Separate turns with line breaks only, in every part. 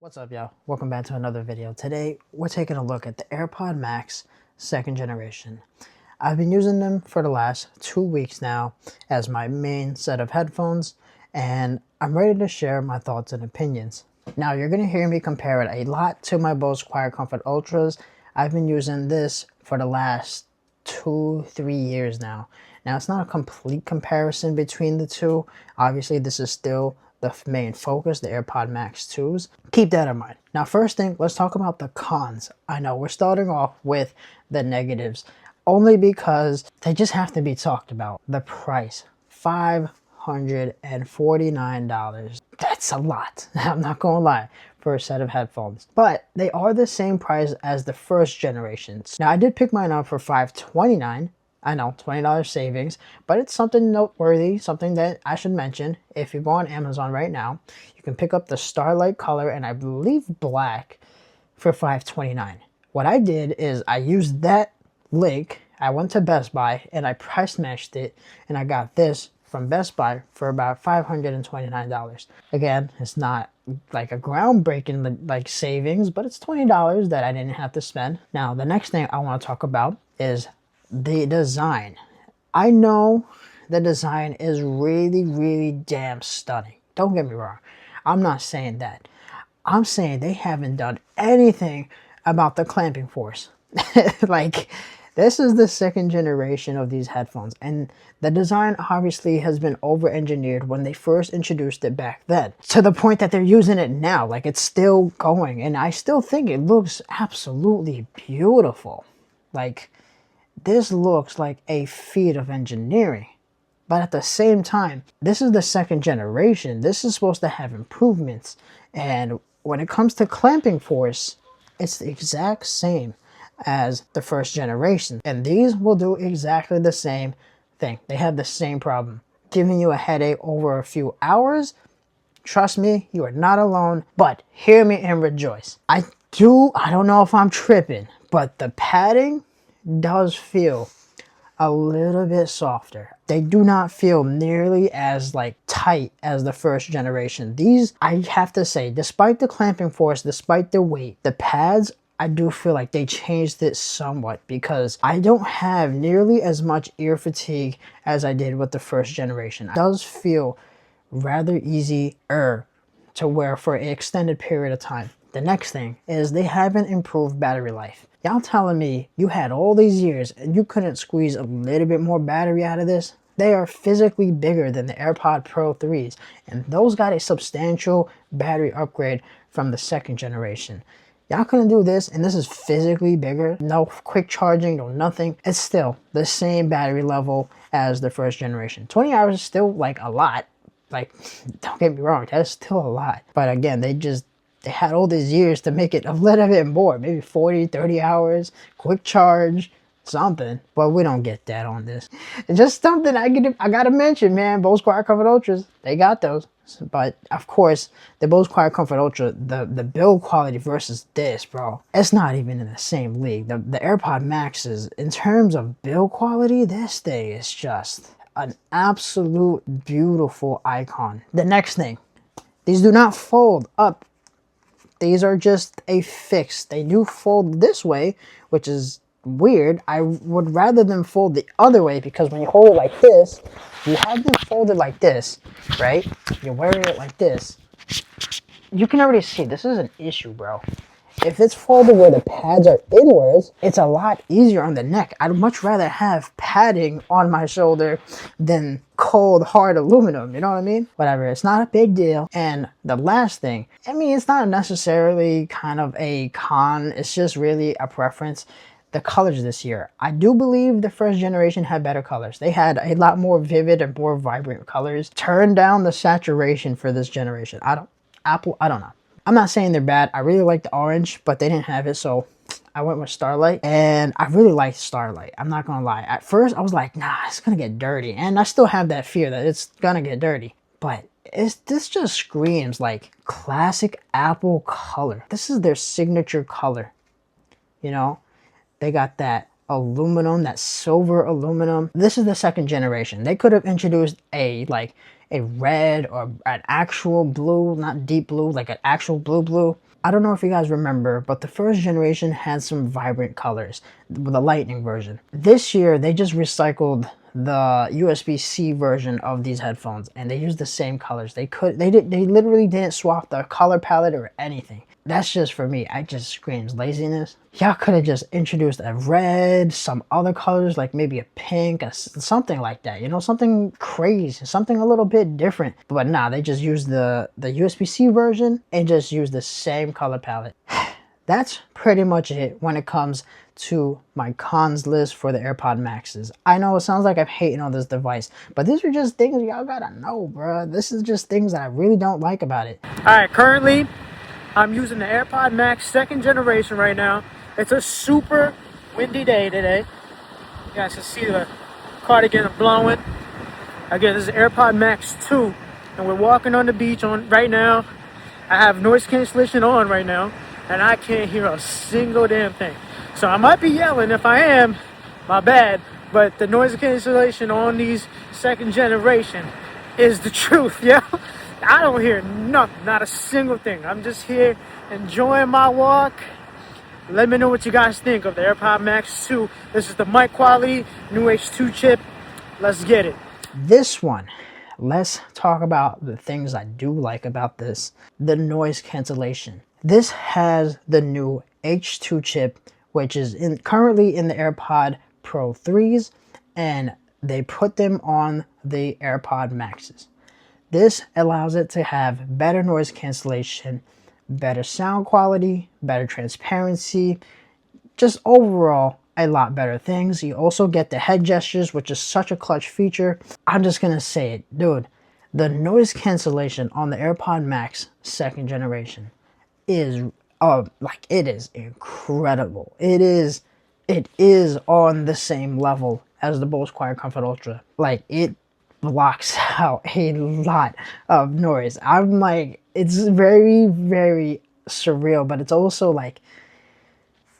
What's up, y'all? Welcome back to another video. Today, we're taking a look at the AirPod Max 2nd generation. I've been using them for the last 2 weeks now as my main set of headphones, and I'm ready to share my thoughts and opinions. Now, you're going to hear me compare it a lot to my Bose Quiet Comfort Ultras. I've been using this for the last 2-3 years now. Now, it's not a complete comparison between the two. Obviously, this is still the main focus, the AirPod Max 2s. Keep that in mind. Now, first thing, let's talk about the cons. I know we're starting off with the negatives, only because they just have to be talked about. The price, $549. That's a lot. I'm not gonna lie, for a set of headphones. But they are the same price as the first generations. Now, I did pick mine up for $529. I know, $20 savings, but it's something noteworthy, something that I should mention. If you go on Amazon right now, you can pick up the Starlight color and I believe black for $529. What I did is I used that link, I went to Best Buy and I price matched it, and I got this from Best Buy for about $529. Again, it's not like a groundbreaking like savings, but it's $20 that I didn't have to spend. Now, the next thing I want to talk about is the design. I know the design is really damn stunning. Don't get me wrong. I'm not saying that. I'm saying they haven't done anything about the clamping force. Like, this is the 2nd generation of these headphones, and the design obviously has been over-engineered when they first introduced it back then, to the point that they're using it now. Like, it's still going, and I still think it looks absolutely beautiful. Like, this looks like a feat of engineering. But at the same time, this is the 2nd generation. This is supposed to have improvements. And when it comes to clamping force, it's the exact same as the 1st generation. And these will do exactly the same thing. They have the same problem. Giving you a headache over a few hours. Trust me, you are not alone. But hear me and rejoice. I don't know if I'm tripping, but the padding does feel a little bit softer. They do not feel nearly as like tight as the 1st generation. These, I have to say, despite the clamping force, despite the weight, the pads, I do feel like they changed it somewhat, because I don't have nearly as much ear fatigue as I did with the 1st generation. It does feel rather easier to wear for an extended period of time. The next thing is they haven't improved battery life. Y'all telling me you had all these years and you couldn't squeeze a little bit more battery out of this? They are physically bigger than the AirPod Pro 3s, and those got a substantial battery upgrade from the 2nd generation. Y'all couldn't do this, and this is physically bigger. No quick charging, no nothing. It's still the same battery level as the 1st generation. 20 hours is still like a lot. Like, don't get me wrong, that's still a lot. But again, they had all these years to make it a little bit more, maybe 40, 30 hours, quick charge, something. But we don't get that on this. It's just something I gotta mention, man. Bose Quiet Comfort Ultras, they got those. But of course, the Bose Quiet Comfort Ultra, the build quality versus this, bro, it's not even in the same league. The AirPod Maxes, in terms of build quality, this thing is just an absolute beautiful icon. The next thing, these do not fold up. These are just a fix. They do fold this way, which is weird. I would rather them fold the other way, because when you hold it like this, you have them folded like this, right? You're wearing it like this. You can already see this is an issue, bro. If it's folded where the pads are inwards, it's a lot easier on the neck. I'd much rather have padding on my shoulder than cold, hard aluminum. You know what I mean? Whatever. It's not a big deal. And the last thing, I mean, it's not necessarily kind of a con. It's just really a preference. The colors this year, I do believe the 1st generation had better colors. They had a lot more vivid and more vibrant colors. Turn down the saturation for this generation. I don't know. I'm not saying they're bad. I really like the orange, but they didn't have it, so I went with Starlight, and I really liked Starlight. I'm not gonna lie. At first, I was like, nah, it's gonna get dirty, and I still have that fear that it's gonna get dirty. But this just screams like classic Apple color. This is their signature color. You know, they got that aluminum, that silver aluminum. This is the 2nd generation. They could have introduced a red or an actual blue, not deep blue, like an actual blue. I don't know if you guys remember, but the first generation had some vibrant colors with the lightning version. This year, they just recycled the USB-C version of these headphones and they used the same colors. They literally didn't swap the color palette or anything. That's just, for me, I just screams laziness. Y'all could have just introduced a red, some other colors, like maybe a pink, something like that, you know, something crazy, something a little bit different. But nah, they just used the USB-C version and just used the same color palette. That's pretty much it when it comes to my cons list for the AirPod Maxes. I know it sounds like I'm hating on this device, but these are just things y'all gotta know, bro. This is just things that I really don't like about it.
All right, currently I'm using the AirPod Max 2nd generation right now. It's a super windy day today. You guys can see the cardigan blowing. Again, this is AirPod Max 2, and we're walking on the beach right now. I have noise cancellation on right now, and I can't hear a single damn thing. So I might be yelling. If I am, my bad. But the noise cancellation on these 2nd generation is the truth, yeah? I don't hear nothing, not a single thing. I'm just here enjoying my walk. Let me know what you guys think of the AirPod Max 2. This is the mic quality, new H2 chip. Let's get it.
This one, let's talk about the things I do like about this. The noise cancellation. This has the new H2 chip, which is currently in the AirPod Pro 3s, and they put them on the AirPod Maxes. This allows it to have better noise cancellation, better sound quality, better transparency, just overall a lot better things. You also get the head gestures, which is such a clutch feature. I'm just gonna say it, dude. The noise cancellation on the AirPod Max 2nd generation is like, it is incredible. It is on the same level as the Bose Quiet Comfort Ultra. Like, it blocks out a lot of noise. I'm like, it's very, very surreal, but it's also like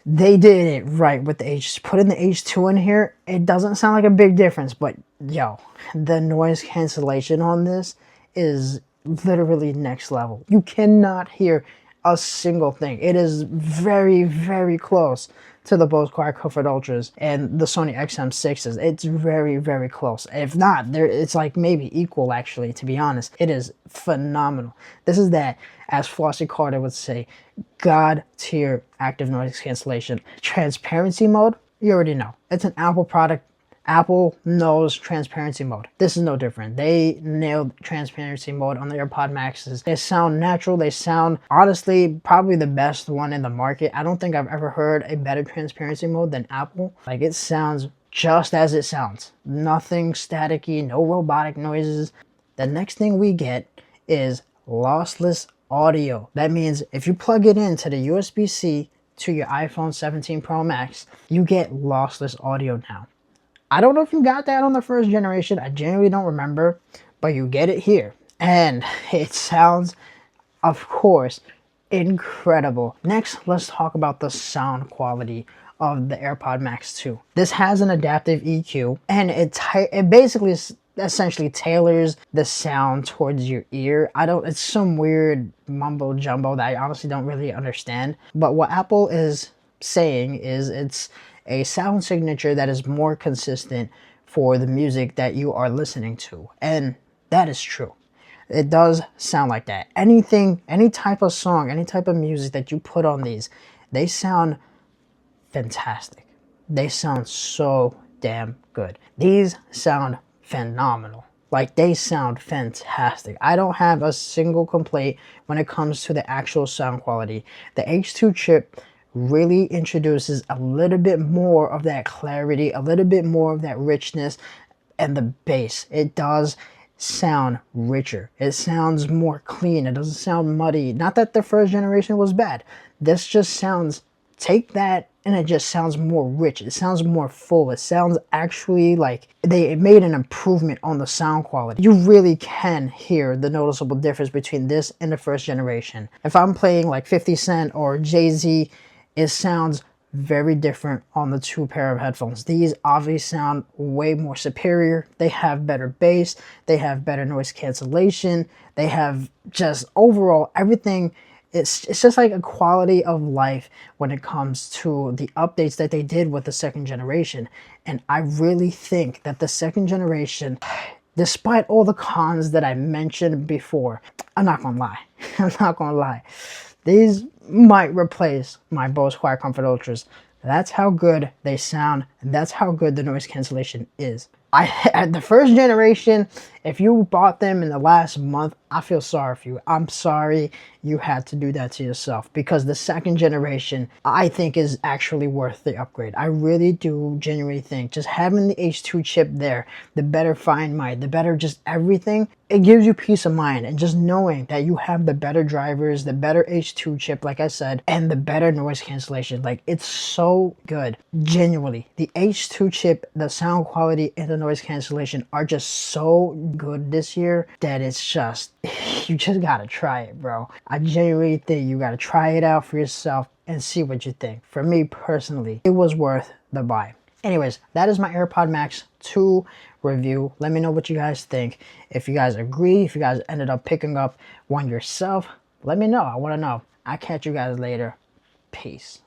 they did it right with the putting the H2 in here. It doesn't sound like a big difference, but yo, the noise cancellation on this is literally next level. You cannot hear a single thing. It is very, very close to the Bose Quiet Comfort Ultras and the Sony XM6s. It's very, very close. If not, it's like maybe equal, actually, to be honest. It is phenomenal. This is that, as Flossie Carter would say, God tier active noise cancellation. Transparency mode, you already know. It's an Apple product. Apple knows transparency mode. This is no different. They nailed transparency mode on the AirPod Maxes. They sound natural. They sound, honestly, probably the best one in the market. I don't think I've ever heard a better transparency mode than Apple. Like, it sounds just as it sounds. Nothing staticky, no robotic noises. The next thing we get is lossless audio. That means if you plug it into the USB-C to your iPhone 17 Pro Max, you get lossless audio now. I don't know if you got that on the 1st generation. I genuinely don't remember, but you get it here. And it sounds, of course, incredible. Next, let's talk about the sound quality of the AirPod Max 2. This has an adaptive EQ, and it basically essentially tailors the sound towards your ear. It's some weird mumbo jumbo that I honestly don't really understand. But what Apple is saying is it's a sound signature that is more consistent for the music that you are listening to. And that is true. It does sound like that. Any type of song, any type of music that you put on these, they sound fantastic. They sound so damn good. These sound phenomenal. Like, they sound fantastic. I don't have a single complaint when it comes to the actual sound quality. The H2 chip really introduces a little bit more of that clarity, a little bit more of that richness, and the bass. It does sound richer. It sounds more clean. It doesn't sound muddy. Not that the 1st generation was bad. This just sounds, take that, and it just sounds more rich. It sounds more full. It sounds actually like they made an improvement on the sound quality. You really can hear the noticeable difference between this and the 1st generation. If I'm playing like 50 Cent or Jay-Z, it sounds very different on the 2 pair of headphones. These obviously sound way more superior. They have better bass. They have better noise cancellation. They have just overall everything It's just like a quality of life when it comes to the updates that they did with the second generation. And I really think that the second generation, despite all the cons that I mentioned before, I'm not gonna lie. I'm not gonna lie. These might replace my Bose Quiet Comfort Ultras. That's how good they sound, and that's how good the noise cancellation is. At the first generation, if you bought them in the last month, I feel sorry for you. I'm sorry you had to do that to yourself, because the second generation, I think, is actually worth the upgrade. I really do genuinely think just having the H2 chip there, the better Find My, the better just everything, it gives you peace of mind. And just knowing that you have the better drivers, the better H2 chip, like I said, and the better noise cancellation, like, it's so good. Genuinely, the H2 chip, the sound quality, and the noise cancellation are just so good this year that it's just, you just gotta try it, bro. I genuinely think you gotta try it out for yourself and see what you think. For me personally, it was worth the buy. Anyways, that is my AirPod Max 2 review. Let me know what you guys think. If you guys agree, if you guys ended up picking up one yourself, let me know. I want to know. I'll catch you guys later. Peace.